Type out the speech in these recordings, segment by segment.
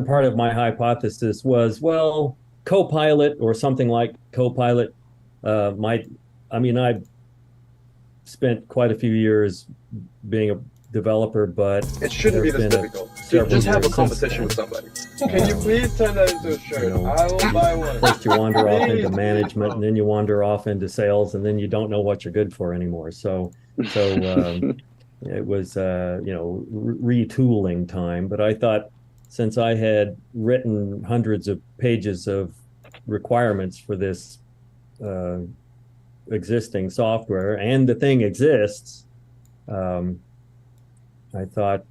part of my hypothesis was, well, Copilot or something like Copilot might, I mean, I spent quite a few years being a developer, but It shouldn't there be have this been difficult. several Just have a years since conversation with then. somebody. Can you Um, please turn that into a you shirt? know, I will buy one. first you wander off into Please, please, management, and bro. then you wander off into sales, and then you don't know what you're good for anymore. So it was retooling time. But I thought, since I had written hundreds of pages of requirements for this uh, existing software, and the thing exists, um, I thought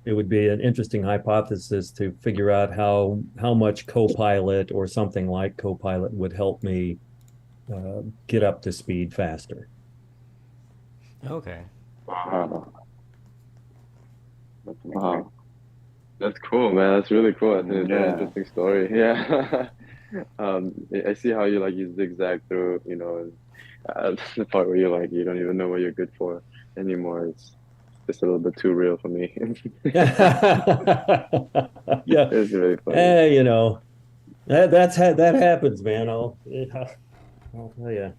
it would be an interesting hypothesis to figure out how much Copilot or something like Copilot would help me get up to speed faster. Okay. Wow. Wow. That's cool, man. That's really cool. I think it's a very interesting story. Yeah. I see how you like you zigzag through, the part where you're like you don't even know what you're good for anymore. It's just a little bit too real for me. Yeah, It's really funny. that happens, man. I'll tell you.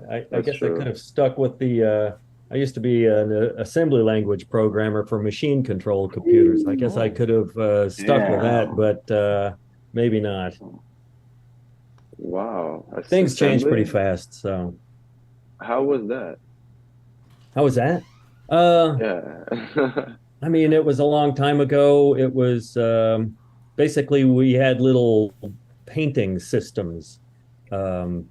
I That's guess I could true. have stuck with the. I used to be an assembly language programmer for machine control computers. I guess I Oh, could have stuck with that, but maybe not. Wow. Things change pretty Assembly? fast. So How was that? how was that? Uh, Yeah. I mean, it was a long time ago. It was basically we had little painting systems. Um,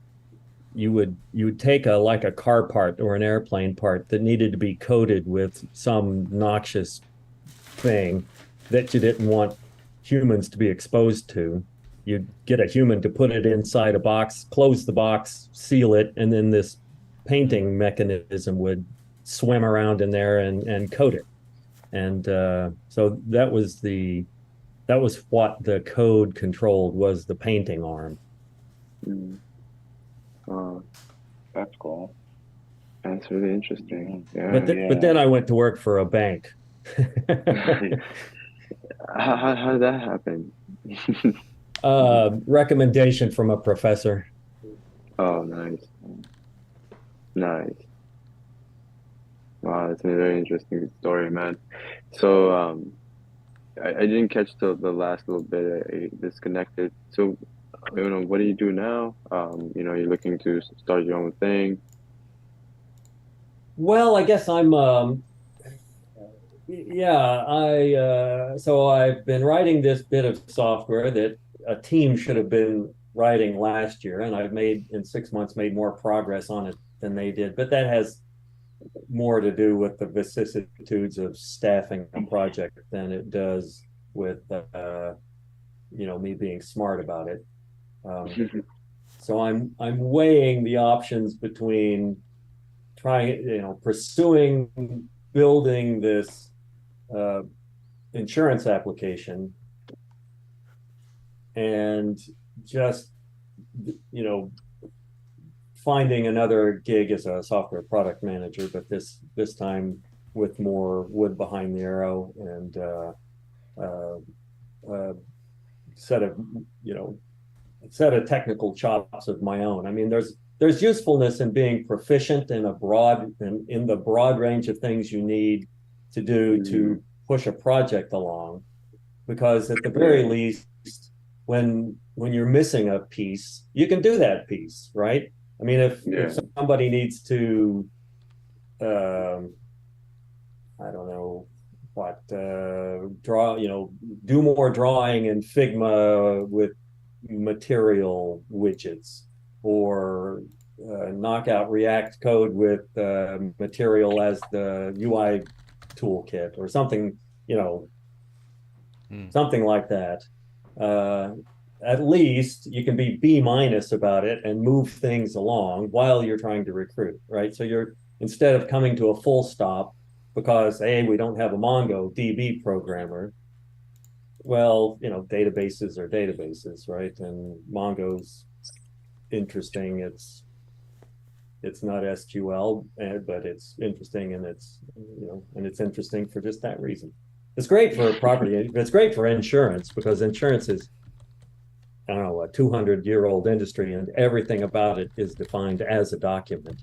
you would take a like a car part or an airplane part that needed to be coated with some noxious thing that you didn't want humans to be exposed to. You'd get a human to put it inside a box, close the box, seal it, and then this painting mechanism would swim around in there and coat it. And so that was what the code controlled, was the painting arm. Mm. Oh, that's cool. That's really interesting. But Yeah. but then I went to work for a bank. How did that happen? Recommendation from a professor. Oh, nice. Nice. Wow, that's a very interesting story, man. So, I didn't catch the last little bit. I disconnected. So, what do you do now? You're looking to start your own thing. Well, I guess I'm yeah, I so I've been writing this bit of software that a team should have been writing last year, and I've made in 6 months made more progress on it than they did. But that has more to do with the vicissitudes of staffing a project than it does with me being smart about it. Um, so I'm weighing the options between trying, pursuing building this uh, insurance application and just you know finding another gig as a software product manager, but this time with more wood behind the arrow and uh, uh, set of you know set of technical chops of my own. I mean, there's usefulness in being proficient in the broad range of things you need to do Mm, to push a project along, because at the very yeah, least, when you're missing a piece, you can do that piece, right? I mean, if yeah. somebody needs to um, I don't know what draw, do more drawing in Figma with material widgets, or knock out React code with material as the UI toolkit, or something, you know, mm. something like that. Uh, at least you can be B minus about it and move things along while you're trying to recruit, right? So you're, instead of coming to a full stop because, hey, we don't have a MongoDB programmer. Well, databases are databases, right? And Mongo's interesting. It's not SQL, but it's interesting, and it's interesting for just that reason. It's great for property. It's great for insurance because insurance is, I don't know, a 200-year-old industry, and everything about it is defined as a document.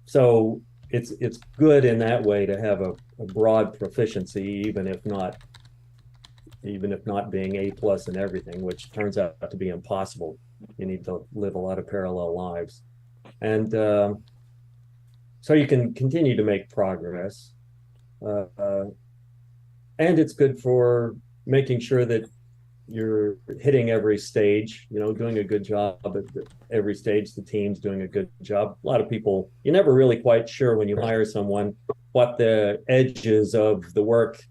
So it's good in that way to have a broad proficiency, even if not being A plus in everything, which turns out to be impossible. You need to live a lot of parallel lives, and so you can continue to make progress. Uh, and it's good for making sure that you're hitting every stage, doing a good job at every stage. The team's doing a good job. A lot of people, you're never really quite sure when you hire someone what the edges of the work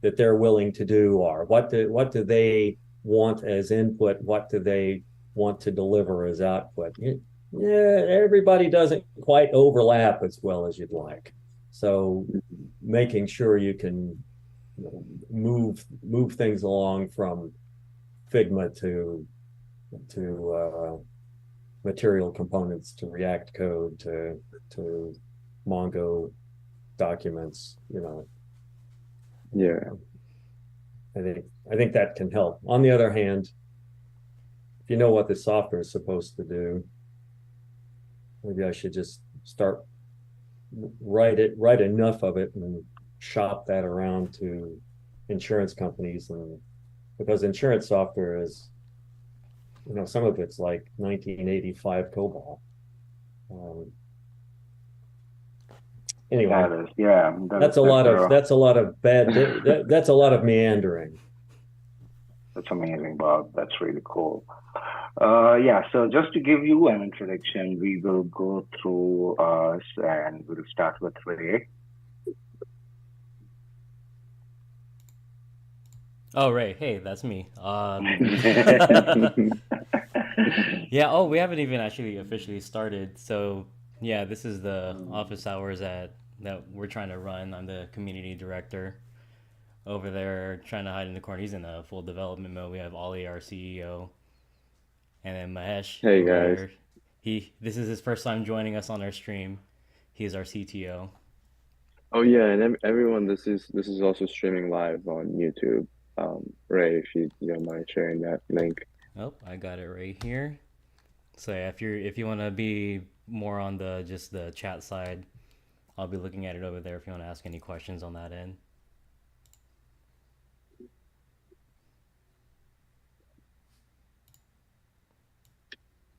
that they're willing to do are. What do they want as input? What do they want to deliver as output? Yeah, everybody doesn't quite overlap as well as you'd like. So making sure you can move things along from Figma to material components, to React code, to Mongo documents. Yeah. I think that can help. On the other hand, if you know what the software is supposed to do, maybe I should just write enough of it and shop that around to insurance companies, and because insurance software is, some of it's like 1985 COBOL. Anyway, that's a lot of that's a lot of meandering. That's amazing, Bob. That's really cool. So just to give you an introduction, we will go through us and we'll start with Ray. Oh, Ray. Hey, that's me. Yeah, oh, we haven't even actually officially started. So, yeah, this is the office hours that we're trying to run. I'm the community director over there, trying to hide in the corner. He's in a full development mode. We have Ollie, our CEO, and then Mahesh. Hey guys. This is his first time joining us on our stream. He is our CTO. Oh yeah, and everyone, this is also streaming live on YouTube. Ray, if you don't mind sharing that link. Oh, I got it right here. So yeah, if you want to be more on just the chat side, I'll be looking at it over there if you want to ask any questions on that end.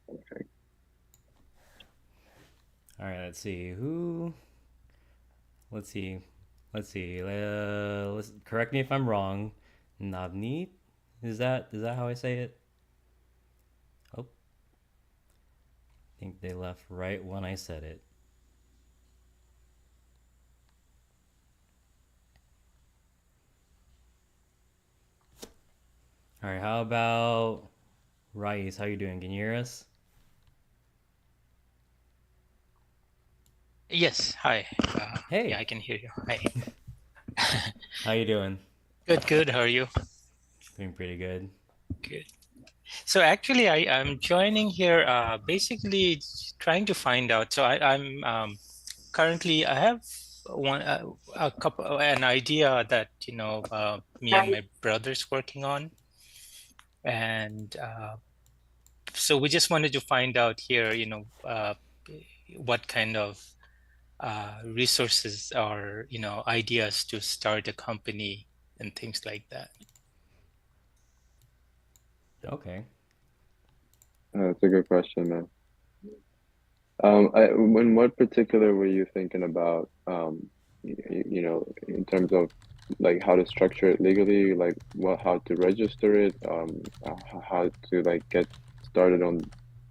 Okay. All right, let's see. Let's see. Let's correct me if I'm wrong. Navneet? Is that how I say it? Oh. I think they left right when I said it. All right, how about Rais? How you doing? Can you hear us? Yes, hi. Hey. Yeah, I can hear you. Hi. How you doing? Good. How are you? Doing pretty good. Good. So actually, I'm joining here, basically trying to find out. So I'm currently, I have an idea that me and my brother's working on, and so we just wanted to find out here, what kind of resources or ideas to start a company and things like that. Okay. That's a good question, man. In what particular were you thinking about, in terms of like how to structure it legally, like how to register it, how to like get started on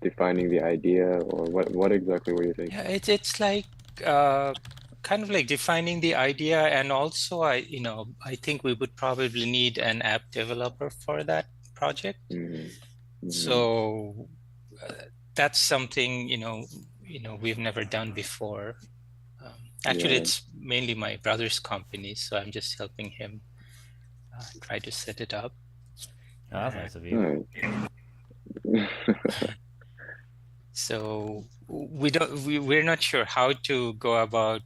defining the idea, or what exactly were you thinking? Yeah, it's like kind of like defining the idea, and also I think we would probably need an app developer for that project. So that's something we've never done before. Actually, it's mainly my brother's company, so I'm just helping him try to set it up. Oh, that's nice of you. So we're not sure how to go about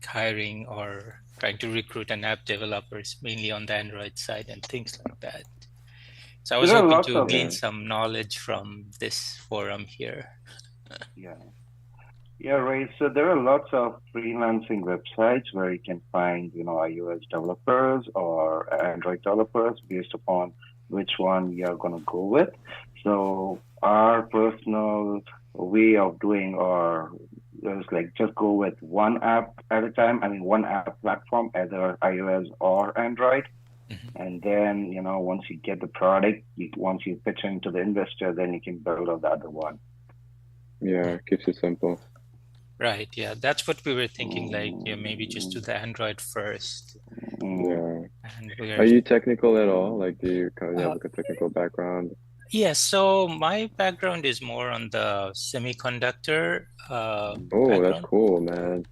hiring or trying to recruit an app developers mainly on the Android side and things like that. So I was There are hoping lots to of gain some knowledge from this forum here. yeah. Yeah, right. So there are lots of freelancing websites where you can find, iOS developers or Android developers based upon which one you're going to go with. So our personal way of doing or is like just go with one app at a time. I mean, one app platform, either iOS or Android. Mhm. And then, once you get the product, once you pitch into the investor, then you can build out the other one. Yeah, keeps it simple. Right. Yeah, that's what we were thinking. Like, maybe just do the Android first. Yeah. And Are you technical at all? Like, do you kind of have uh, like a technical background? yeah. So my background is more on the semiconductor Oh, that's background. cool, man.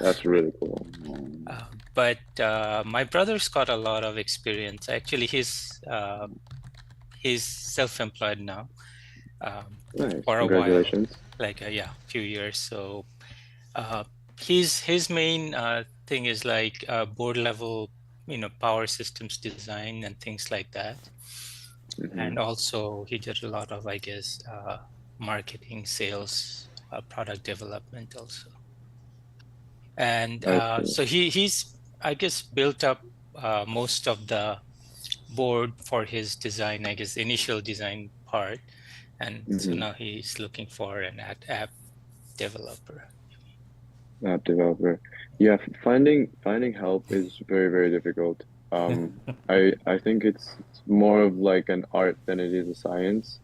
That's really cool. But my brother's got a lot of experience. Actually, he's self-employed now Nice. for a while, Congratulations. like a few years. So uh, his main thing is like board level, power systems design and things like that. And also he did a lot of, I guess, marketing, sales, product development also. And I see. so he's, I guess, built up most of the board for his design, I guess, initial design part. And so now he's looking for an app developer. App developer. Yeah, finding help is very, very difficult. I think it's more of like an art than it is a science.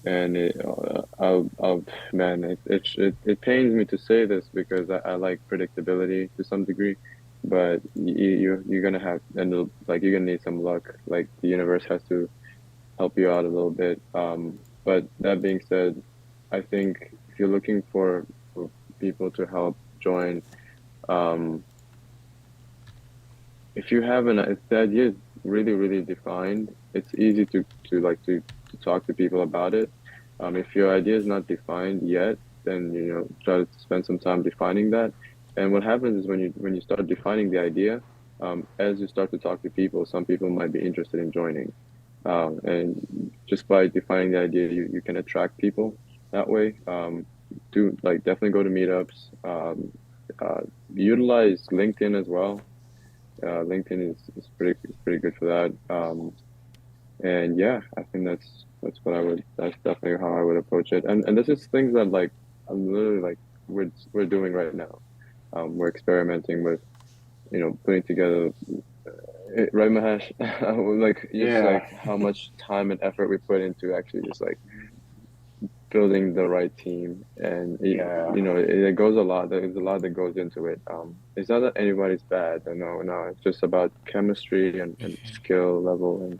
And man, it pains me to say this because I like predictability to some degree, but you're gonna have and like you're gonna need some luck. Like the universe has to help you out a little bit. But that being said, I think if you're looking for people to help join, um, if the idea is really, really defined, it's easy to talk to people about it. If your idea is not defined yet, then try to spend some time defining that. And what happens is when you start defining the idea, as you start to talk to people, some people might be interested in joining. And just by defining the idea, you can attract people that way. Do like definitely go to meetups. Utilize LinkedIn as well. LinkedIn is pretty good for that. And yeah, I think that's definitely how I would approach it. And this is things that like I'm literally like we're doing right now. We're experimenting with putting together right, Mahesh. Like just like how much time and effort we put into actually just like building the right team, and it goes a lot. There's a lot that goes into it. It's not that anybody's bad. No, it's just about chemistry and skill level and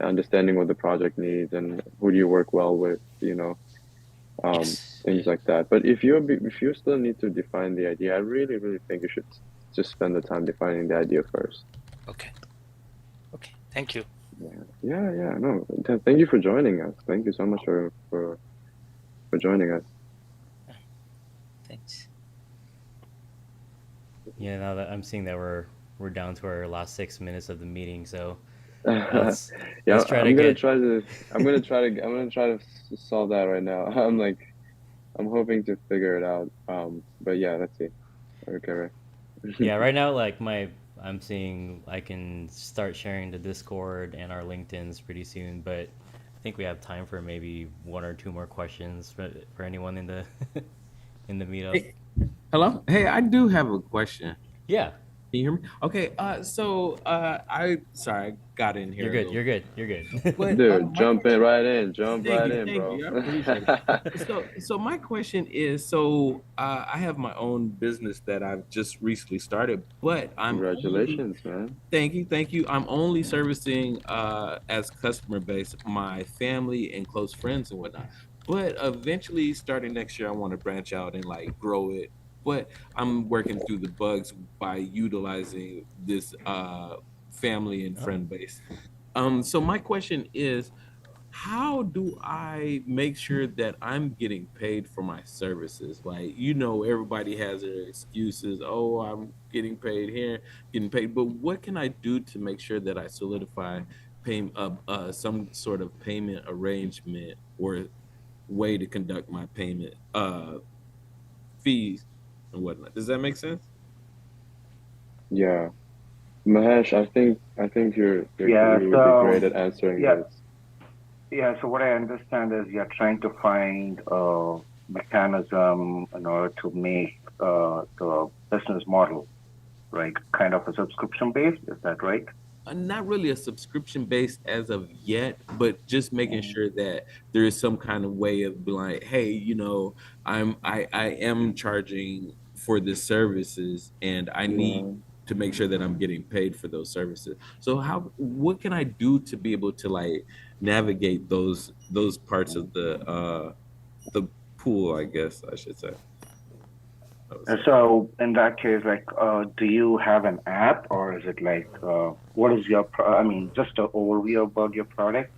understanding what the project needs and who do you work well with. Things like that. But if you still need to define the idea, I really, really think you should just spend the time defining the idea first. Okay. Thank you. Yeah. No, thank you for joining us. Thank you so much for joining us. Thanks. Yeah, now that I'm seeing that we're down to our last 6 minutes of the meeting, so Yeah, let's try I'm to gonna try to solve that right now. I'm hoping to figure it out. But yeah, let's see. Okay, right. Yeah, right now, like I'm seeing I can start sharing the Discord and our LinkedIn's pretty soon, but I think we have time for maybe one or two more questions for anyone in the in the meetup. Hey, hello? Hey, I do have a question. Yeah, Can you hear me? Okay, I sorry, I got in here. you're good. You're good. But Dude, jump right in, thank bro. you, I appreciate it. So my question is, I have my own business that I've just recently started, but Congratulations, man. thank you. I'm only servicing as customer base my family and close friends and whatnot. But eventually, starting next year, I want to branch out and like grow it. But I'm working through the bugs by utilizing this family and friend base. So my question is, how do I make sure that I'm getting paid for my services? Like, everybody has their excuses. Oh, I'm getting paid here, getting paid. But what can I do to make sure that I solidify some sort of payment arrangement or way to conduct my payment fees and whatnot? Does that make sense? Yeah. Mahesh, I think Yeah. you would be great So at answering yeah, this. yeah. So what I understand is you're trying to find a mechanism in order to make the business model, right, kind of a subscription based. Is that right? Not really a subscription based as of yet, but just making Mhm. sure that there is some kind of way of being like, hey, I am charging for the services, and I need Yeah. to make sure that I'm getting paid for those services. So what can I do to be able to like navigate those parts of the pool, I guess I should say. I would And say. so in that case, like, do you have an app or is it like, what is your, I mean, just an overview about your product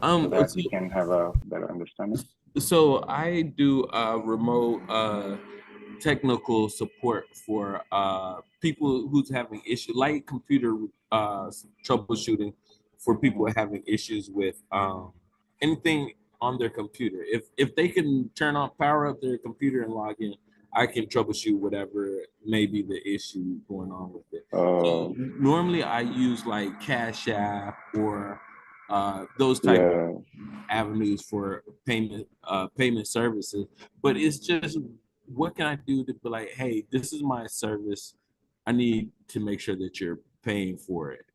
so that So we can have a better understanding? So I do remote technical support for people who's having issues, light computer troubleshooting for people Mm-hmm. having issues with anything on their computer. If they can power up their computer and log in, I can troubleshoot whatever may be the issue going on with it. So Oh, normally I use like Cash App or those type yeah. avenues for payment services, but it's just what can I do to be like, hey, this is my service, I need to make sure that you're paying for it.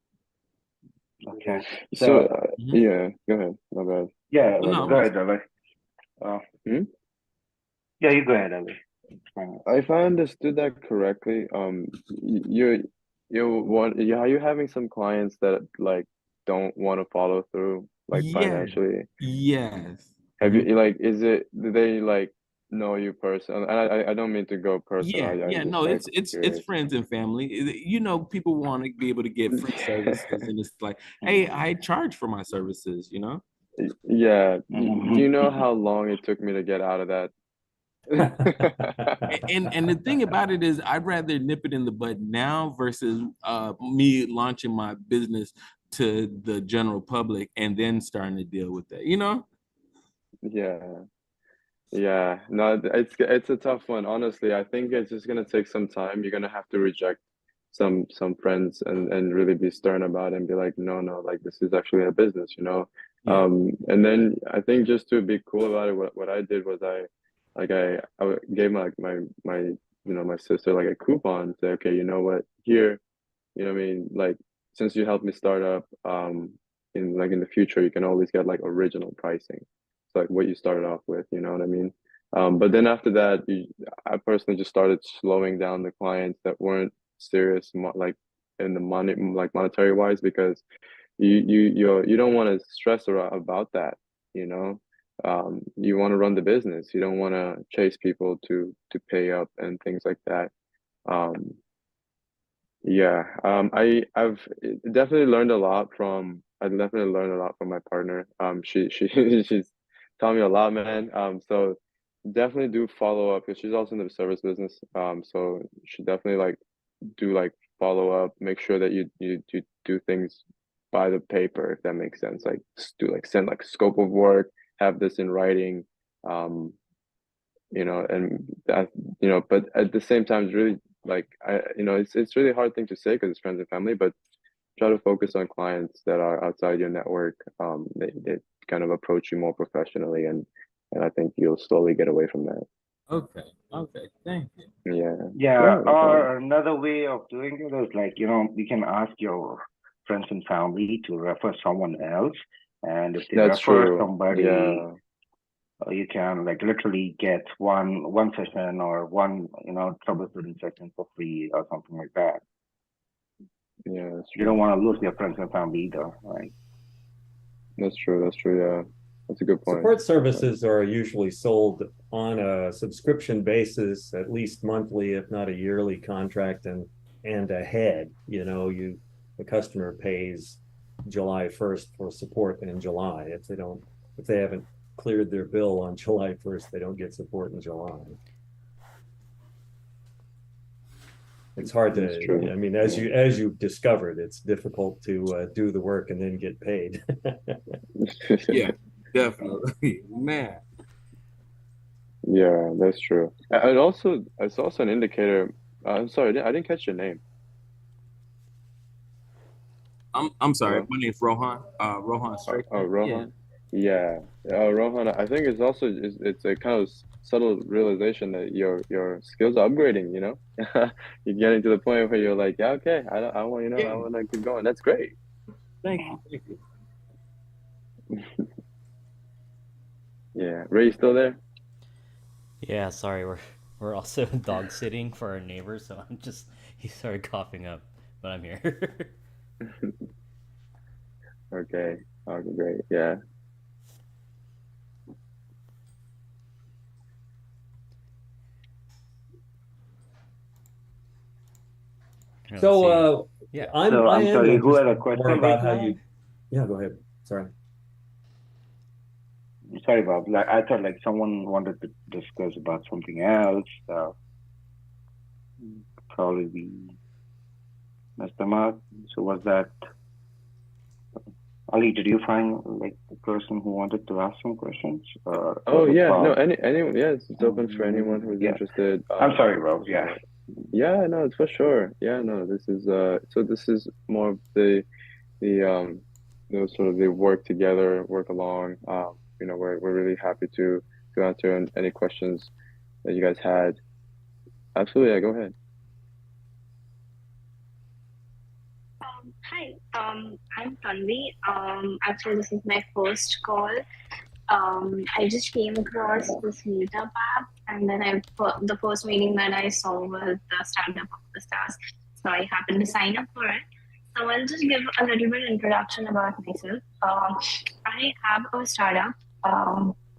Okay. So, So, Mhm. yeah, go ahead. My bad. yeah, No, like, no, go ahead, Ali. Uh, Hmm? yeah, you go ahead, Ali. Explain it. If I understood that correctly, are you having some clients that like don't want to follow through like yeah, financially? yes. Have you like, do they like know you personally? And I don't mean to go personal. Yeah, I'm yeah, just no, like it's curious. friends and family. People want to be able to get free services, and it's like, hey, Mm-hmm. I charge for my services. Yeah. Do you know Mm-hmm. how long it took me to get out of that? And the thing about it is, I'd rather nip it in the bud now versus me launching my business to the general public and then starting to deal with that. Yeah. Yeah, no, it's a tough one. Honestly, I think it's just gonna take some time. You're gonna have to reject some friends and really be stern about it and be like, no, no, like this is actually a business, you know. Yeah. And then I think just to be cool about it, what I did was gave my sister like a coupon. Say, okay, you know what, here, what I mean, like since you helped me start up, in the future, you can always get like original pricing. So like what you started off with, you know what I mean? But then after that, I personally just started slowing down the clients that weren't serious, like in the money, like monetary wise, because you don't want to stress about that, you know. You want to run the business. You don't want to chase people to pay up and things like that. Um, yeah, I've definitely learned a lot from I definitely learned a lot from my partner. She she's taught me a lot, man. So definitely do follow up because she's also in the service business. So she definitely like do like follow up, make sure that you do things by the paper, if that makes sense. Like do like send like scope of work, have this in writing. Um, and that, but at the same time, it's really like it's really hard thing to say because it's friends and family, but try to focus on clients that are outside your network. They kind of approach you more professionally, and I think you'll slowly get away from that. Okay. Okay. Thank you. Yeah, Yeah, yeah, no problem. or another way of doing it is like, you can ask your friends and family to refer someone else. And if they That's refer true. somebody, Yeah, you can like literally get one session or one, troubleshooting session for free or something like that. yeah, that's You true. don't want to lose your friends and family either, right? That's true. That's true. Yeah, that's a good point. Support services are usually sold on a subscription basis, at least monthly, if not a yearly contract, and ahead. The customer pays July 1st for support in July. If they don't if they haven't cleared their bill on July 1st, they don't get support in July. It's hard That's to, true. I mean, as you've discovered, it's difficult to do the work and then get paid. Yeah, definitely, man. Yeah, that's true. And also, it's also an indicator. I'm sorry, I didn't catch your name. I'm sorry. Hello? My name's Rohan. Rohan Oh, Strickland. Rohan. Yeah. Rohan, I think it's also it's a kind of subtle realization that your skills are upgrading, you know? You're getting to the point where you're like, yeah, okay, I want, you know, I want to keep going. That's great. Thank you. Thank you. Yeah. Ray, you still there? Yeah, sorry, we're also dog sitting for our neighbor, so he started coughing up, but I'm here. Okay. Okay, great. Yeah. Let's So see. Yeah. I So I'm am sorry, who had a interested more question about right how now? you. Yeah, go ahead. Sorry. Sorry, Bob. Like I thought, like someone wanted to discuss about something else. Probably we messed them up. So was that Ali? Did you find like the person who wanted to ask some questions? Or Oh, was it yeah. No, Bob? anyone. Yeah, it's open for anyone who's Yeah. interested. I'm sorry, Bob. Yeah. Yeah, no, it's for sure. Yeah, no, this is so this is more of the sort of the work together, work along. You know, we're really happy to answer any questions that you guys had. Absolutely, yeah, go ahead. Hi, I'm Tanvi. Actually, this is my first call. I just came across this meetup app, and then the first meeting that I saw was the Startup of the Stars. So I happened to sign up for it. So I'll just give a little bit introduction about myself. I have a startup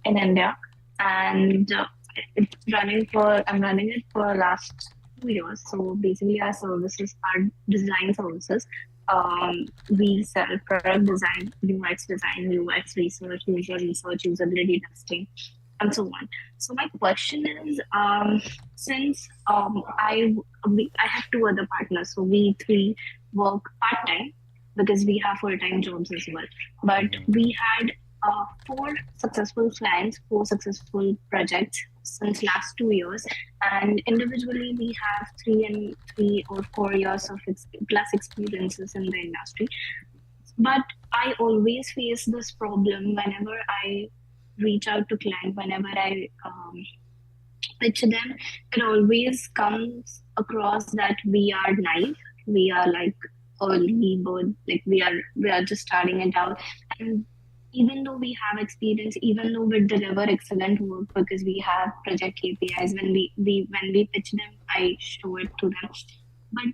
in India, and I'm running it for last 2 years. So basically, our services are design services. We sell product design, UX design, UX research, user research, usability testing, and so on. So my question is, since I have two other partners, so we three work part time because we have full time jobs as well. But we had four successful clients, four successful projects since last 2 years, and individually we have 3 or 4 years of plus experiences in the industry. But I always face this problem whenever I reach out to client, whenever I pitch them. It always comes across that we are naive, we are like early bird, like we are just starting it out, and even though we have experience, even though we deliver excellent work because we have project KPIs, when we pitch them, I show it to them, but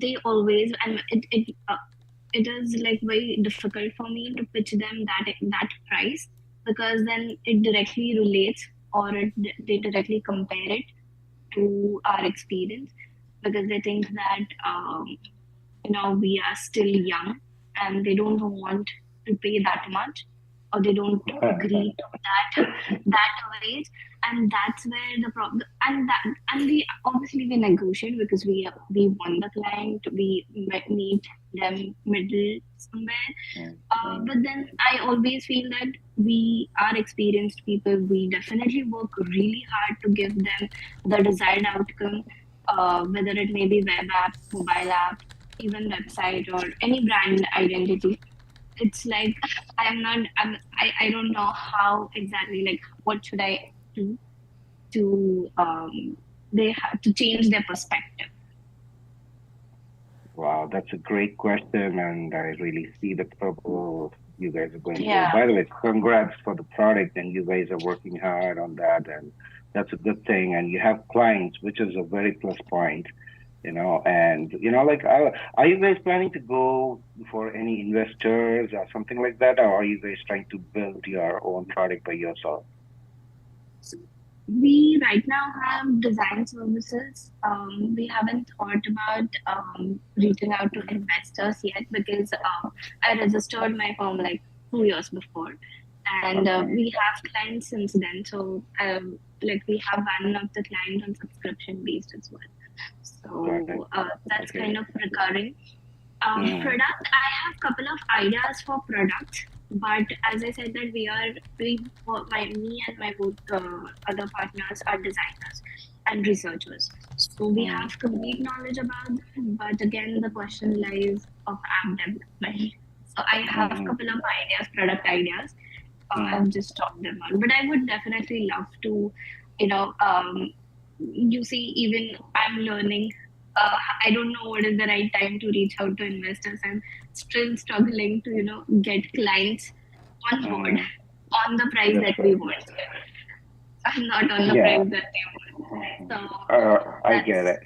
they always, and it is like very difficult for me to pitch them that price, because then it directly relates, or they directly compare it to our experience, because they think that we are still young and they don't want to pay that much, or they don't agree to that wage, and that's where the problem. And we obviously we negotiate because we won the client, we meet them middle somewhere. But then I always feel that we are experienced people. We definitely work really hard to give them the desired outcome, whether it may be web app, mobile app, even website, or any brand identity. It's like I don't know how exactly, like what should I do to they have to change their perspective. Wow, that's a great question, and I really see the trouble you guys are going Yeah. through. By the way, congrats for the product, and you guys are working hard on that, and that's a good thing. And you have clients, which is a very plus point, And like, are you guys planning to go for any investors or something like that, or are you guys trying to build your own product by yourself? We right now have design services. We haven't thought about reaching out to investors yet, because I registered my firm like 2 years before. and we have clients since then. So like we have one of the clients on subscription based as well. So that's kind of recurring. Product, I have a couple of ideas for products, but as I said that me and my both other partners are designers and researchers. So we have complete knowledge about them, but again the question lies of app development. So I have a couple of ideas, product ideas. I've just talked them on, but I would definitely love to, you know, you see, even I'm learning. I don't know what is the right time to reach out to investors. I'm still struggling to, get clients on board on the price that we want. I'm not on the price that they want. So I get it.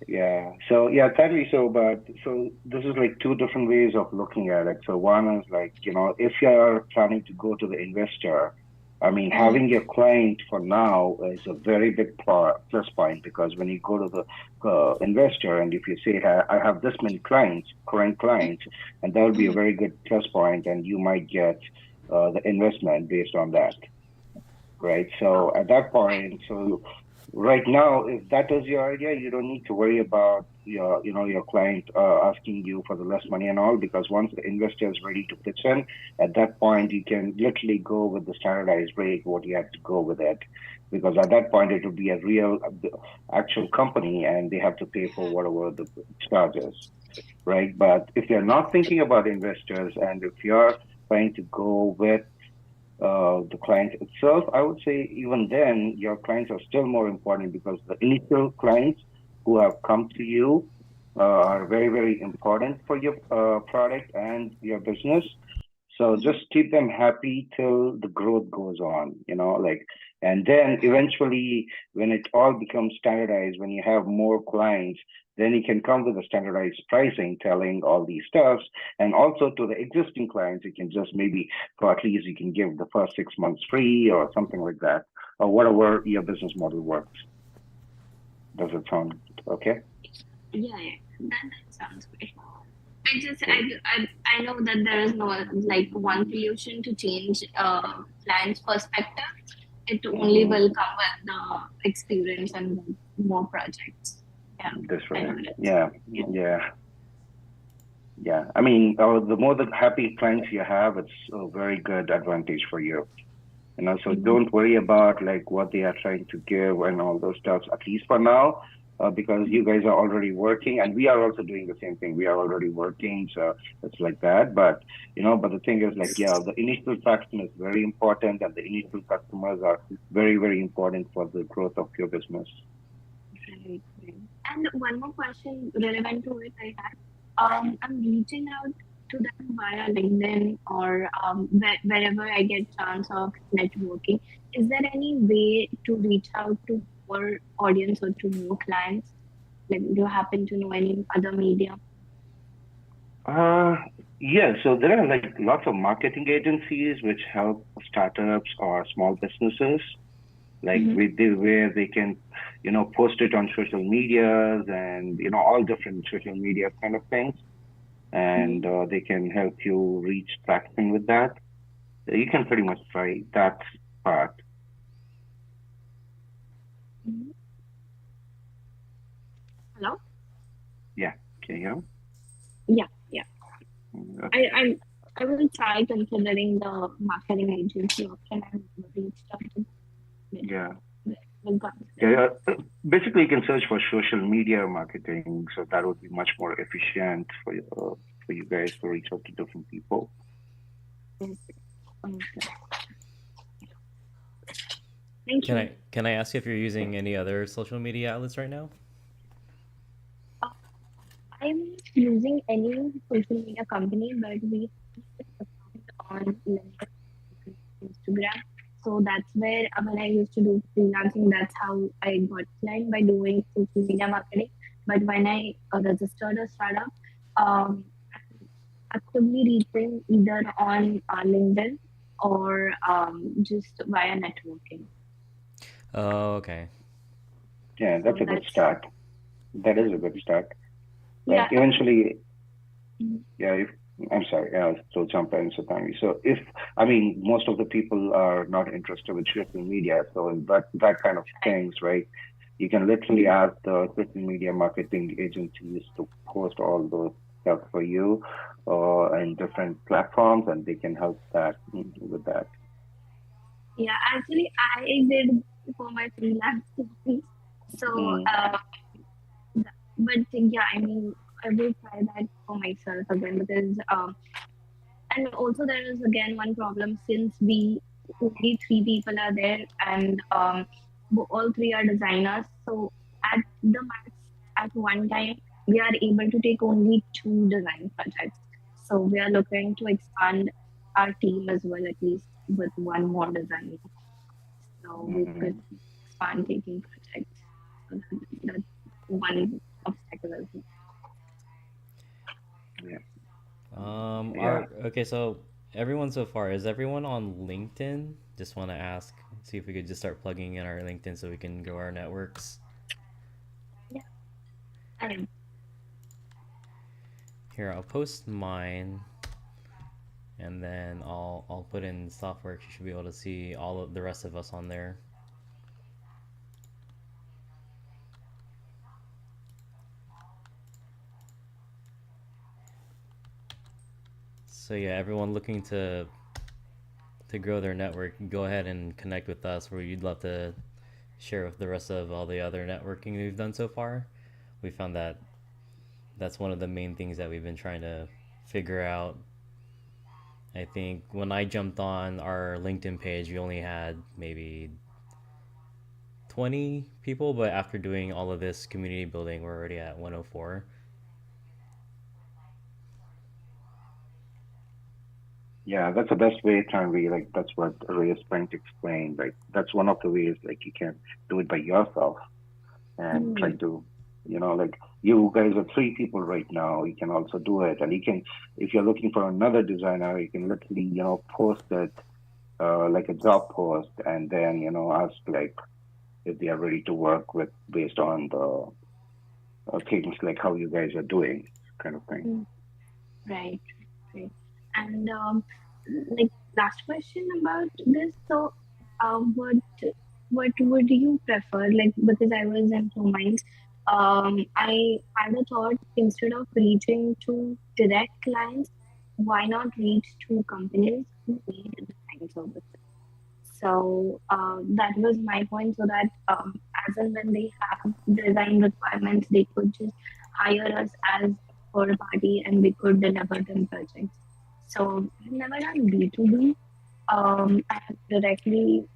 Yeah. So totally. So this is like two different ways of looking at it. So one is like, if you're planning to go to the investor, I mean, having your client for now is a very big plus point, because when you go to the investor and if you say, I have this many clients, current clients, and that would be a very good plus point, and you might get the investment based on that, right? So at that point, right now, if that is your idea, you don't need to worry about your client asking you for the less money and all, because once the investor is ready to pitch in, at that point you can literally go with the standardized rate what you have to go with it, because at that point it will be a real actual company and they have to pay for whatever the charges, right? But if you're not thinking about investors and if you're trying to go with the client itself, I would say even then your clients are still more important, because the initial clients who have come to you are very, very important for your product and your business. So just keep them happy till the growth goes on, and then eventually when it all becomes standardized, when you have more clients, then you can come with a standardized pricing, telling all these stuffs. And also to the existing clients, you can just maybe, for at least you can give the first 6 months free or something like that, or whatever your business model works. Does it sound okay? Yeah, that sounds great. I know that there is no like one solution to change client's perspective. It only will come with the experience and more projects. Yeah, that's right. Yeah. I mean, the more the happy clients you have, it's a very good advantage for you. So don't worry about like what they are trying to give and all those stuff, at least for now, because you guys are already working and we are also doing the same thing. We are already working, so it's like that. But but the thing is like, the initial traction is very important, and the initial customers are very, very important for the growth of your business. Right. And one more question relevant to it I had. I'm reaching out to them via LinkedIn or wherever I get chance of networking. Is there any way to reach out to more audience or to more clients? Like, do you happen to know any other media? Yeah, so there are like lots of marketing agencies which help startups or small businesses, like where they can, post it on social medias and all different social media kind of things, and they can help you reach traction with that. You can pretty much try that part. Hello? Yeah, can you hear me? Yeah. I will try considering the marketing agency option and reached out to them. Yeah. Basically, you can search for social media marketing, so that would be much more efficient for you guys to reach out to different people. Thank you. Can I ask you if you're using any other social media outlets right now? I'm using any social media company, but we have on LinkedIn, Instagram. So that's where when I used to do freelancing, that's how I got client, by doing social media marketing. But when I registered a startup, I'm actively reaching either on LinkedIn or just via networking. Oh, okay. Yeah, that's a good start. That is a good start. Like eventually, if I'm sorry, so jump in, Satami. So if, I mean, most of the people are not interested with social media, so in that kind of things, right? You can literally ask the social media marketing agencies to post all those stuff for you, in different platforms, and they can help that with that. Yeah, actually, I did for my freelance company. So, but yeah, I mean, I will try that for myself again because, and also there is again one problem since we only three people are there and all three are designers. So at the max, at one time, we are able to take only two design projects. So we are looking to expand our team as well, at least with one more designer. So we could expand taking projects. So that's one obstacle as well. Yeah. Okay, so everyone so far, is everyone on LinkedIn? Just want to ask, see if we could just start plugging in our LinkedIn so we can grow our networks. Yeah. And Here, I'll post mine, and then I'll put in software. You should be able to see all of the rest of us on there. So yeah, everyone looking to grow their network, go ahead and connect with us. Where you'd love to share with the rest of all the other networking we've done so far. We found that that's one of the main things that we've been trying to figure out. I think when I jumped on our LinkedIn page, we only had maybe 20 people, but after doing all of this community building, we're already at 104. Yeah, that's the best way, Tanvi. Like that's what Ray is trying to explain. Like that's one of the ways like you can do it by yourself and try to, like you guys are three people right now. You can also do it, and you can, if you're looking for another designer, you can literally, post it like a job post, and then ask like if they are ready to work with based on the things like how you guys are doing, kind of thing. right, right. And like last question about this. So, what would you prefer? Like because I was in two minds. I had a thought instead of reaching to direct clients, why not reach to companies who need design services? So that was my point. So that as and when they have design requirements, they could just hire us as third party, and we could deliver them projects. So I've never done B2B. I have directly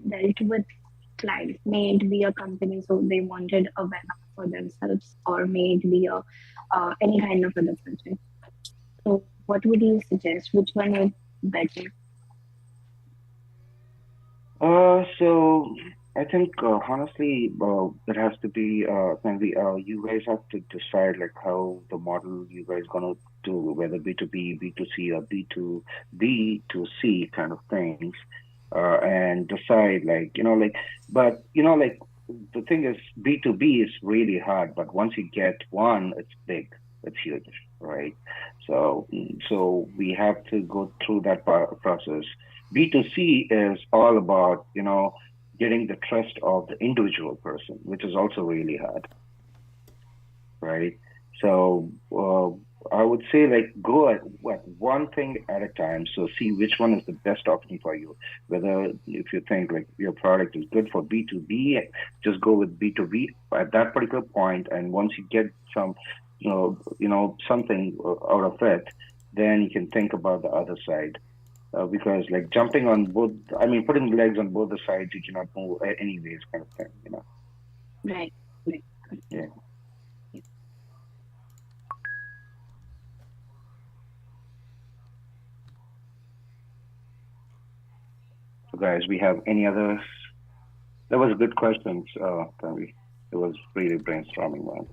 dealt with clients. May it be a company, so they wanted a web app for themselves, or may it be a any kind of other project. So what would you suggest? Which one is better? So I think honestly, it has to be maybe you guys have to decide like how the model you guys gonna do, whether B2B, B2C, or B2C kind of things, and decide like but like the thing is B2B is really hard, but once you get one, it's big, it's huge, right? So we have to go through that process. B2C is all about, getting the trust of the individual person, which is also really hard, right? So I would say like go at one thing at a time. So see which one is the best option for you. Whether if you think like your product is good for B2B, just go with B2B at that particular point. And once you get some, something out of it, then you can think about the other side. Because like jumping on both, I mean, putting legs on both the sides, you cannot move anyways, kind of thing. Right. Right. Yeah. So guys, we have any others? That was good questions, Tanvi. It was really brainstorming ones.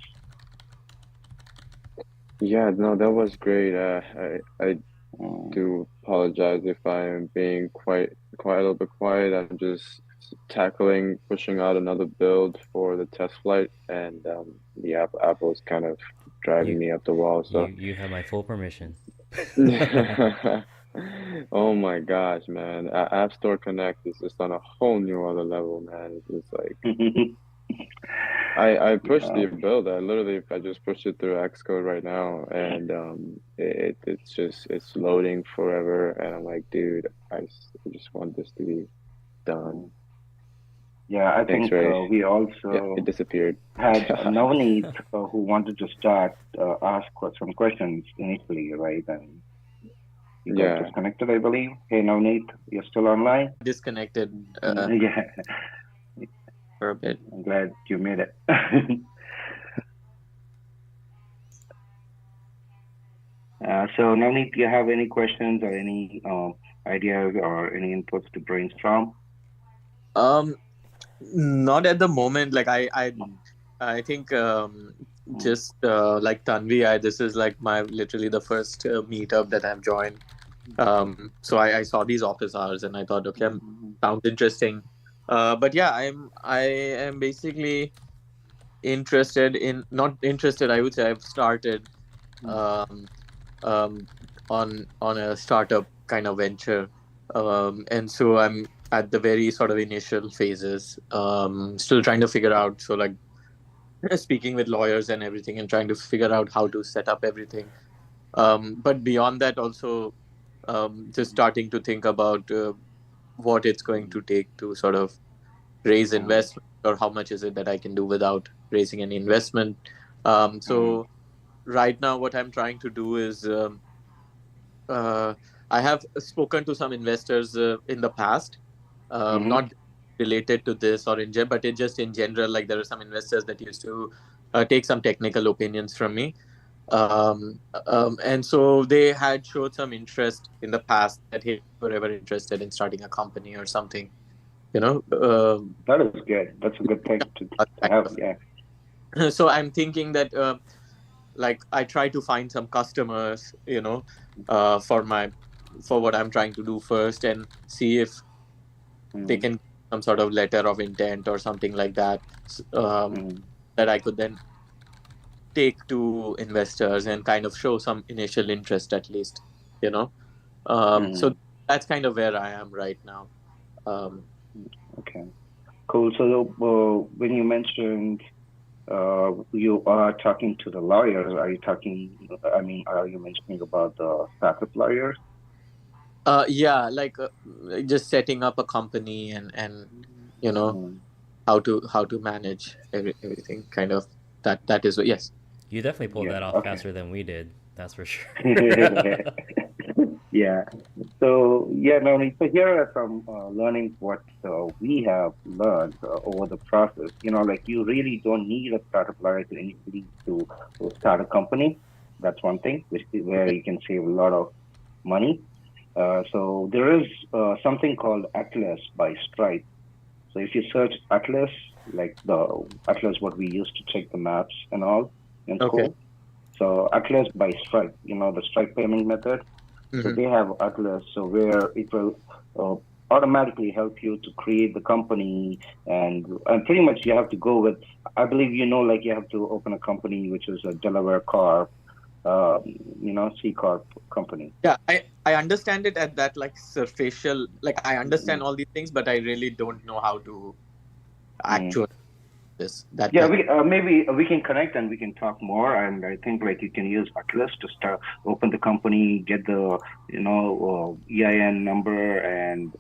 Yeah, no, that was great. I do apologize if I am being quite a little bit quiet. I'm just pushing out another build for the test flight, and Apple's kind of driving You me up the wall. you So, you have my full permission. oh my gosh, man, App Store Connect is just on a whole new other level, man. It's just like I pushed Yeah. the build. I just pushed it through Xcode right now, and it's loading forever, and I'm like, dude, I just want this to be done. Yeah, I Thanks, think Ray. we Yeah, also it disappeared. had Navneet who wanted to start ask some questions initially, right? And he got Yeah. disconnected, I believe. Hey, Navneet, you're still online? Disconnected Yeah, for a bit. I'm glad you made it. So, Navneet, do you have any questions or any ideas or any inputs to brainstorm? Not at the moment. Like I think just like Tanvi, this is like my literally the first meetup that I've joined. So I saw these office hours and I thought, okay, sounds interesting. But yeah, I am basically interested in not interested. I would say I've started um, on a startup kind of venture, and so I'm at the very sort of initial phases, still trying to figure out. So like speaking with lawyers and everything, and trying to figure out how to set up everything. But beyond that, also just starting to think about what it's going to take to sort of raise investment, or how much is it that I can do without raising any investment. So right now, what I'm trying to do is uh, I have spoken to some investors in the past, not related to this or but it just in general. Like there are some investors that used to take some technical opinions from me, and so they had showed some interest in the past that hey, were ever interested in starting a company or something, you know. That is good. That's a good thing to have. Yeah. So I'm thinking that like I try to find some customers, you know, for what I'm trying to do first, and see if they can get some sort of letter of intent or something like that, that I could then take to investors and kind of show some initial interest at least, you know. So that's kind of where I am right now. Okay, cool. So when you mentioned you are talking to the lawyers, are you talking? I mean, are you mentioning about the startup lawyers? Yeah, like just setting up a company and you know how to manage everything, kind of that is what. Yes. You definitely pulled that Yeah. off Okay. faster than we did. That's for sure. Yeah. So yeah, no, so here are some learnings what we have learned over the process. You know, like you really don't need a startup lawyer to initially to start a company. That's one thing, where you can save a lot of money. So there is something called Atlas by Stripe. So if you search Atlas, like the Atlas, what we used to check the maps and all in school. Okay. So Atlas by Stripe, you know, the Stripe payment method. So they have Atlas, so where it will automatically help you to create the company, and pretty much you have to go with. I believe you know, like you have to open a company which is a Delaware Corp, you know, C Corp company. Yeah, I understand it at that like superficial. Like I understand all these things, but I really don't know how to actually this. Yeah, maybe we can connect and we can talk more. And I think like you can use Atlas to start open the company, get the EIN number, and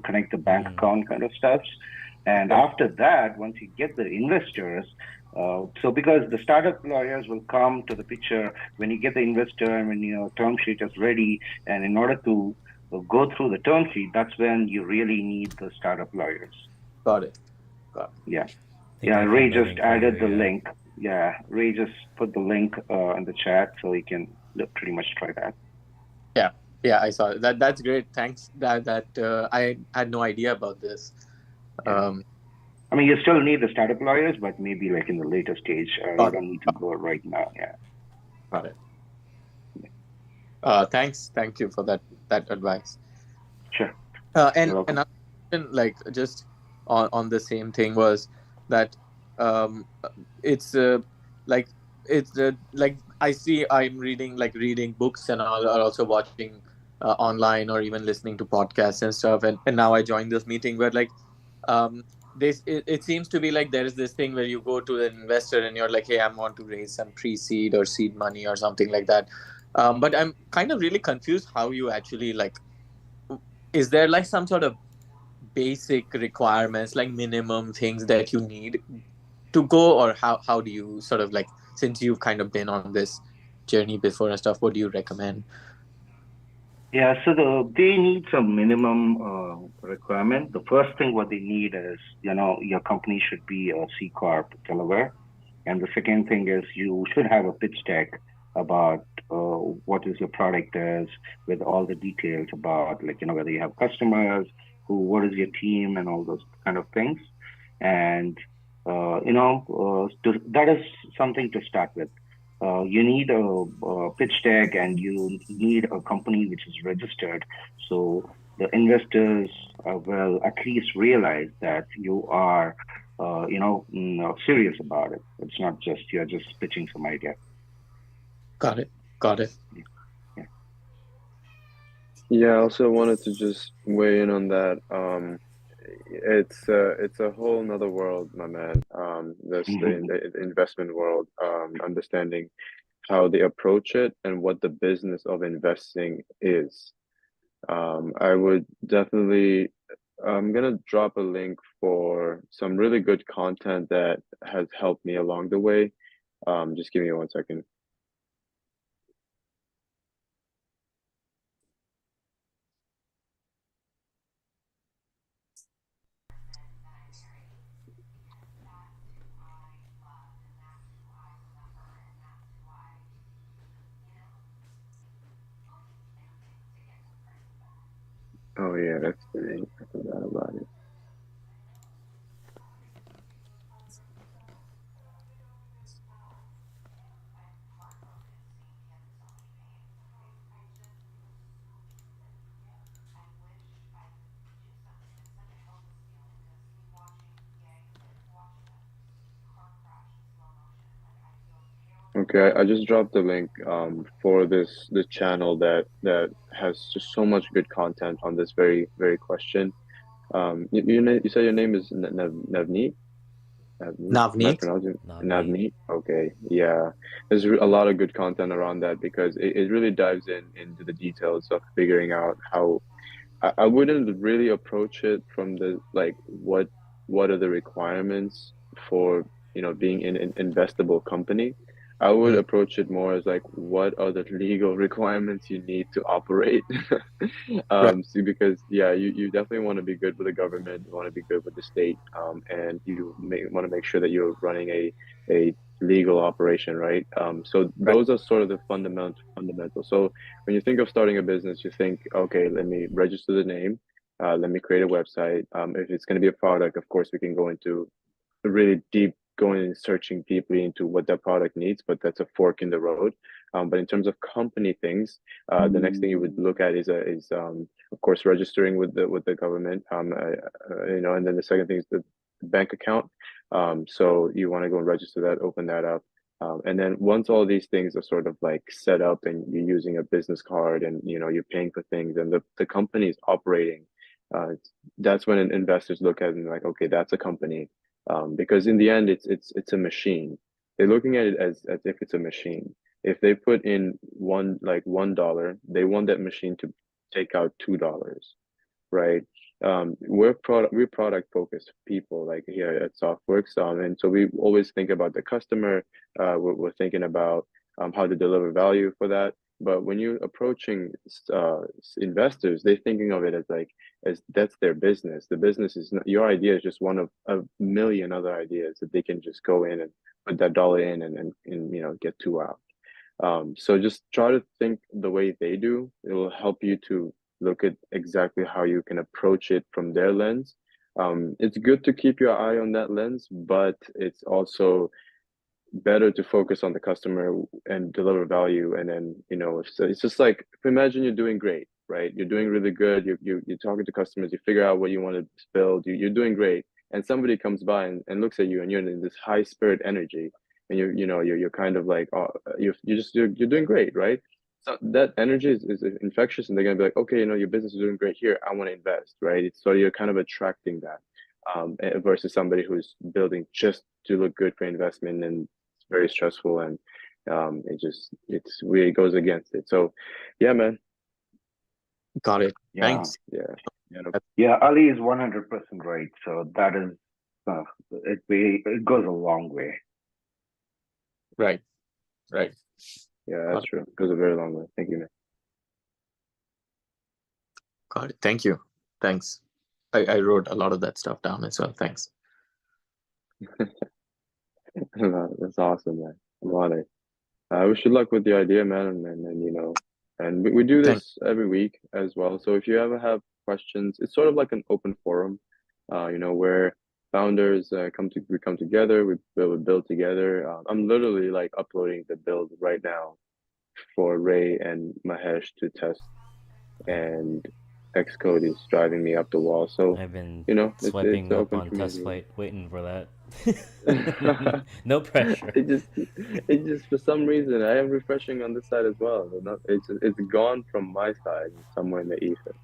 connect the bank account kind of stuff. And after that, once you get the investors, so because the startup lawyers will come to the picture when you get the investor and when your term sheet is ready, and in order to go through the term sheet, that's when you really need the startup lawyers. Got it. Yeah. Yeah, Ray just added the link. Yeah, Ray just put the link in the chat, so you can pretty much try that. Yeah, I saw that. That's great. Thanks. I had no idea about this. Yeah. I mean, you still need the startup lawyers, but maybe like in the later stage. You don't need to go right now. Yeah. Got it. Thanks. Thank you for that advice. Sure. And another question, like just on the same thing was that it's like like I see I'm reading books and all, or also watching online or even listening to podcasts and stuff, and now I joined this meeting where like um it seems to be like there is this thing where you go to an investor and you're like, hey, I want to raise some pre-seed or seed money or something like that. But I'm kind of really confused how you actually like, is there like some sort of basic requirements, like minimum things that you need to go, or how do you sort of like, since you've kind of been on this journey before and stuff, what do you recommend? Yeah, so they need some minimum requirement. The first thing what they need is, your company should be a C Corp Delaware. And the second thing is you should have a pitch deck about what is your product is, with all the details about, like, whether you have customers, what is your team, and all those kind of things. And, that is something to start with. You need a pitch deck, and you need a company which is registered. So the investors will at least realize that you are, serious about it. It's not just you're just pitching some idea. Got it. Got it. Yeah. Yeah, I also wanted to just weigh in on that. It's a whole nother world, my man. That's the investment world. Understanding how they approach it and what the business of investing is. I would definitely, I'm gonna drop a link for some really good content that has helped me along the way. Just give me 1 second. Oh yeah, that's the name. I forgot about it. Okay, I just dropped the link for this channel that has just so much good content on this very question. You said your name is Navneet? Navneet? Am I Navneet. pronouncing it? Navneet. Navneet? Okay, yeah. There's a lot of good content around that because it really dives into the details of figuring out how I wouldn't really approach it from the like what are the requirements for being in an investable company. I would Mm, approach it more as like what are the legal requirements you need to operate. right. See, because yeah, you definitely want to be good with the government, you want to be good with the state, and you want to make sure that you're running a legal operation, right? So Right. those are sort of the fundamental. So when you think of starting a business, you think, okay, let me register the name, let me create a website. If it's going to be a product, of course, we can go into really deep, going and searching deeply into what that product needs, but that's a fork in the road. But in terms of company things, the next thing you would look at is of course registering with the government. And then the second thing is the bank account. So you want to go and register that, open that up. And then once all these things are sort of like set up and you're using a business card and you're paying for things and the company is operating, uh, that's when investors look at it and like, okay, that's a company. Because in the end, it's a machine. They're looking at it as if it's a machine. If they put in $1, they want that machine to take out $2, right? We're product focused people like here at Softworks, and so we always think about the customer. We're thinking about how to deliver value for that. But when you're approaching investors, they're thinking of it as like as that's their business. The business is not, your idea is just one of a million other ideas that they can just go in and put that dollar in and get two out. So just try to think the way they do. It will help you to look at exactly how you can approach it from their lens. It's good to keep your eye on that lens, but it's also better to focus on the customer and deliver value. And then, so it's just like, imagine you're doing great, right? You're doing really good. You're talking to customers, you figure out what you want to build. You're doing great. and somebody comes by and looks at you, and you're in this high spirit energy, and you're kind of like, oh, you're doing great, right? So that energy is infectious, and they're gonna be like, okay, your business is doing great here. I want to invest, right? So you're kind of attracting that, versus somebody who's building just to look good for investment, and it's very stressful, and it's really goes against it. So, yeah, man. Got it. Yeah. Thanks. Yeah, Ali is 100% right. So that is, it goes a long way. Right. Yeah, that's true. It goes a very long way. Thank you, man. Got it. Thank you. Thanks. I wrote a lot of that stuff down as well. Thanks. That's awesome, man. I'm honored. I wish you luck with the idea, man, and we do this every week as well. So if you ever have questions, it's sort of like an open forum, where founders come together, we build together. I'm literally like uploading the build right now for Ray and Mahesh to test, and Xcode is driving me up the wall. So I've been it's swiping up open on community. test flight, waiting for that. No pressure. It just for some reason I am refreshing on this side as well. It's gone from my side somewhere in the ether.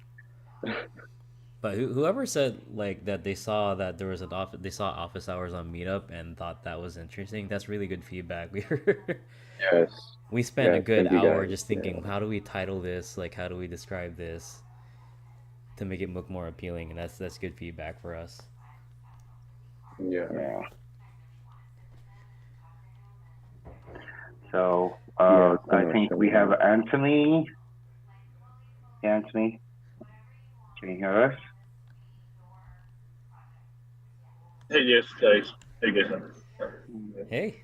But whoever said like that they saw that there was they saw office hours on Meetup and thought that was interesting. That's really good feedback. Yes. We spent a good thank you, hour guys. just thinking, how do we title this? Like, how do we describe this to make it look more appealing? And that's good feedback for us. Yeah. So Yeah, I think we have Anthony. Anthony, can you hear us? Hey, yes, guys. Hey, guys. Hey.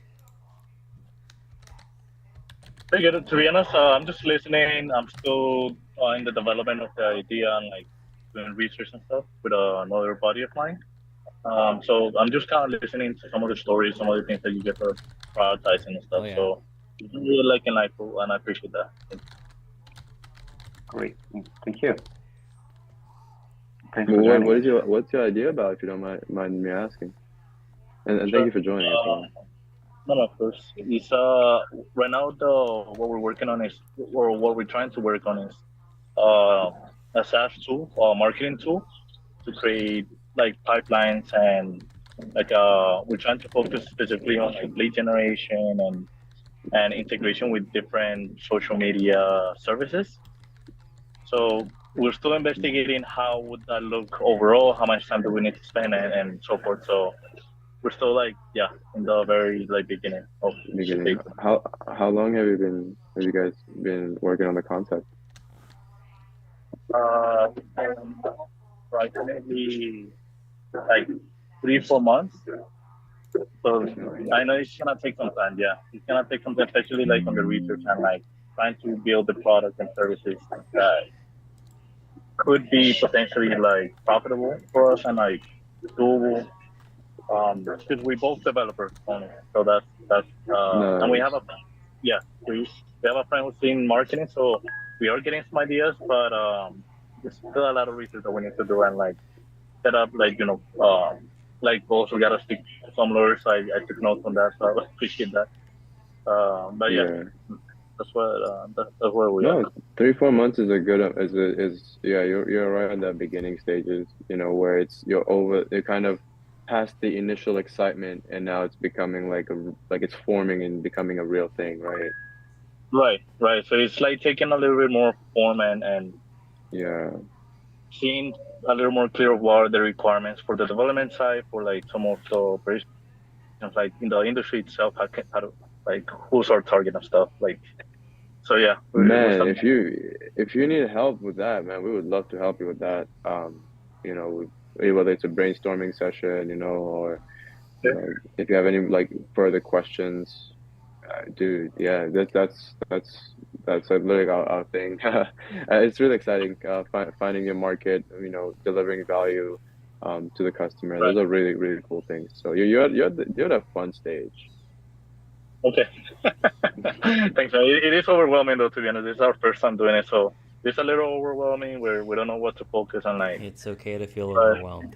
Hey, good. To be honest, I'm just listening. I'm still in the development of the idea and like doing research and stuff with another buddy of mine. So I'm just kind of listening to some of the stories, some of the things that you guys are prioritizing and stuff. Oh, yeah. So I'm really liking life, and I appreciate that. Great, thank you. Thanks Well, for joining. what's your idea about, if you don't mind me asking? And Sure. thank you for joining as well. No, of course. It's right now what we're working on is, or what we're trying to work on is a SaaS tool, a marketing tool, to create like pipelines, and like we're trying to focus specifically on like lead generation and integration with different social media services. So we're still investigating how would that look overall, how much time do we need to spend, and so forth. So we're still like in the very like beginning of Beginning. How long have you guys been working on the concept? Approximately like 3-4 months. So I know it's gonna take some time. Yeah, it's gonna take some time, especially like on the research and like trying to build the product and services that could be potentially like profitable for us and like doable. Because we both developers only, so that's Nice. And we have we have a friend who's in marketing, so we are getting some ideas, but there's still a lot of research that we need to do and like set up like like also gotta speak to some lawyers. I took notes on that, so I appreciate that. But yeah, that's where we are. 3-4 months is a good you're right at the beginning stages, where you're kind of past the initial excitement, and now it's becoming like it's forming and becoming a real thing, right? Right. So it's like taking a little bit more form and seeing a little more clear what are the requirements for the development side, for like some of the operations, like in the industry itself, how to like who's our target and stuff, like. So yeah, man, if you need help with that, man, we would love to help you with that. Whether it's a brainstorming session, or if you have any like further questions, dude, yeah, that's literally our thing. It's really exciting, finding your market, delivering value to the customer. Those are really, really cool things. So you're at a fun stage. Okay. Thanks, man. It is overwhelming though, to be honest. It's our first time doing it, so it's a little overwhelming where we don't know what to focus on. Like, it's okay to feel overwhelmed.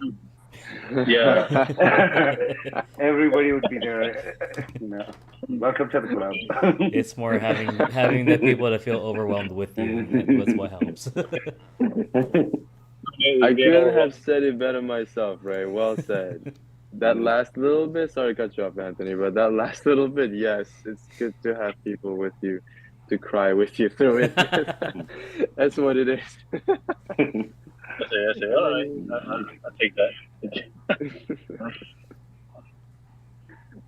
Yeah. Everybody would be there. Welcome to the club. It's more having the people to feel overwhelmed with you. That's what helps. I couldn't have said it better myself, Ray. Well said. That last little bit, sorry to cut you off, Anthony, but that last little bit, yes, it's good to have people with you to cry with you through it. That's what it is. I say, all right, I'll take that.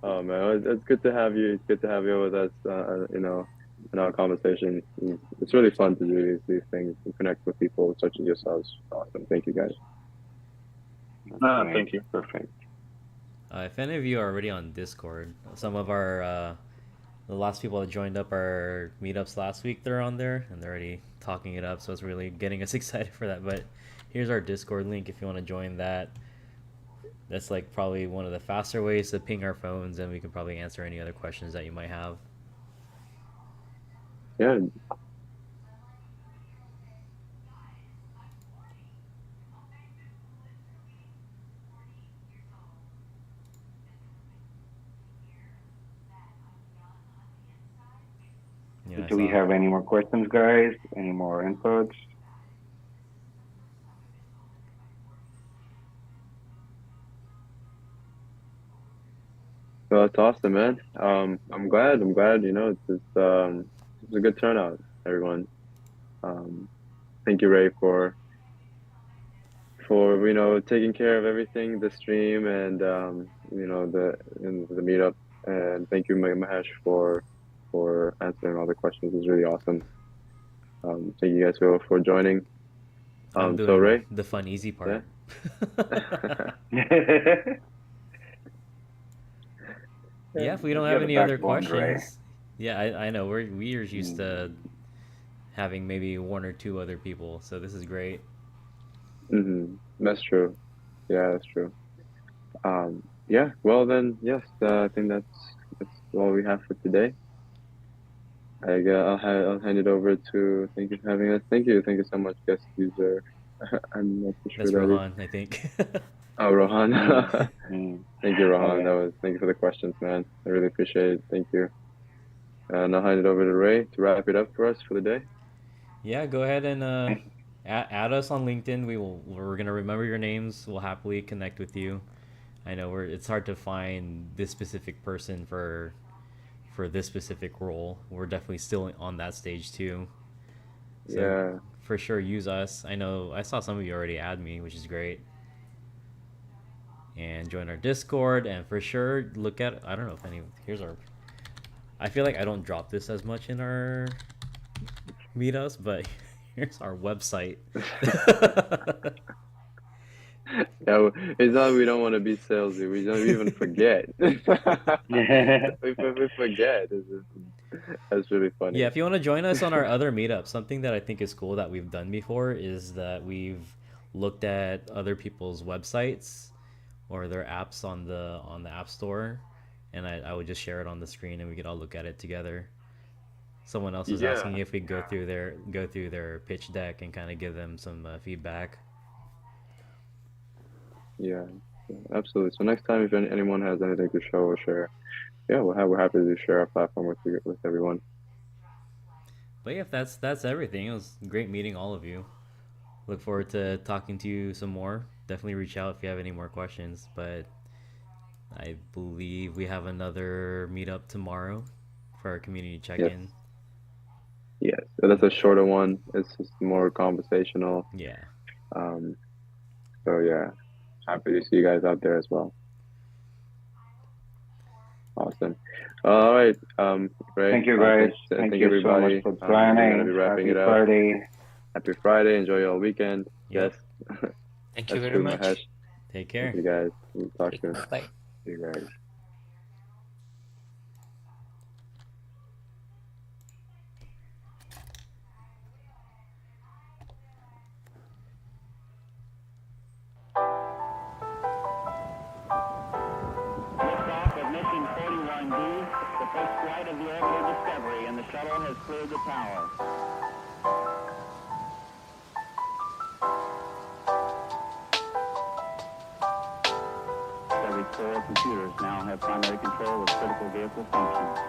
Oh man, it's good to have you. It's good to have you with us. In our conversation, it's really fun to do these things and connect with people such as yourselves. Awesome, thank you guys. Thank you. Perfect. If any of you are already on Discord, some of our the last people that joined up our meetups last week, they're on there and they're already talking it up, so it's really getting us excited for that. But here's our Discord link if you want to join that. That's like probably one of the faster ways to ping our phones, and we can probably answer any other questions that you might have. Yeah. Do we have any more questions, guys? Any more inputs? Well, that's awesome, man. I'm glad. It's a good turnout, everyone. Thank you, Ray, for taking care of everything, the stream and the meetup, and thank you, Mahesh, for answering all the questions. It was really awesome. Thank you guys for joining. I'm doing so Ray, the fun, easy part. Yeah, if we don't have any other questions. Yeah, I know. We're used to having maybe one or two other people, so this is great. That's true. Yeah, that's true. Yeah, well then, yes, I think that's all we have for today. I'll hand it over to, thank you for having us. Thank you so much, guest user. I'm not too sure that's Rohan, I think. Oh, Rohan. Thank you, Rohan. Thank you for the questions, man. I really appreciate it. Thank you. And I'll hand it over to Ray to wrap it up for us for the day. Yeah, go ahead and add us on LinkedIn. We're gonna remember your names. We'll happily connect with you. I know it's hard to find this specific person for this specific role. We're definitely still on that stage too. So yeah, for sure, use us. I know I saw some of you already add me, which is great. And join our Discord, and for sure look at, I don't know if here's our, I feel like I don't drop this as much in our meetups, but here's our website. Yeah, it's not we don't want to be salesy. We don't even forget. we forget. That's really funny. Yeah, if you want to join us on our other meetups, something that I think is cool that we've done before is that we've looked at other people's websites or their apps on the App Store, and I would just share it on the screen and we could all look at it together. Someone else was asking if we go through their pitch deck and kind of give them some feedback. Yeah, absolutely. So next time, if anyone has anything to show or share, yeah, we're happy to share our platform with everyone. But yeah, that's everything. It was great meeting all of you. Look forward to talking to you some more. Definitely reach out if you have any more questions. But I believe we have another meetup tomorrow for our community check-in. Yes, that's a shorter one. It's just more conversational. Yeah. So yeah, happy to see you guys out there as well. Awesome. All right. Ray, thank you, guys. Thank you everybody. So much for planning. Be wrapping Happy it up. Friday. Happy Friday. Enjoy your weekend. Yep. Yes. Thank you very much. Mahesh. Take care. Thank you guys. We'll talk soon. Bye. See you guys. Liftoff of mission 41B, the first flight of the orbital Discovery, and the shuttle has cleared the tower. computers now have primary control of critical vehicle functions.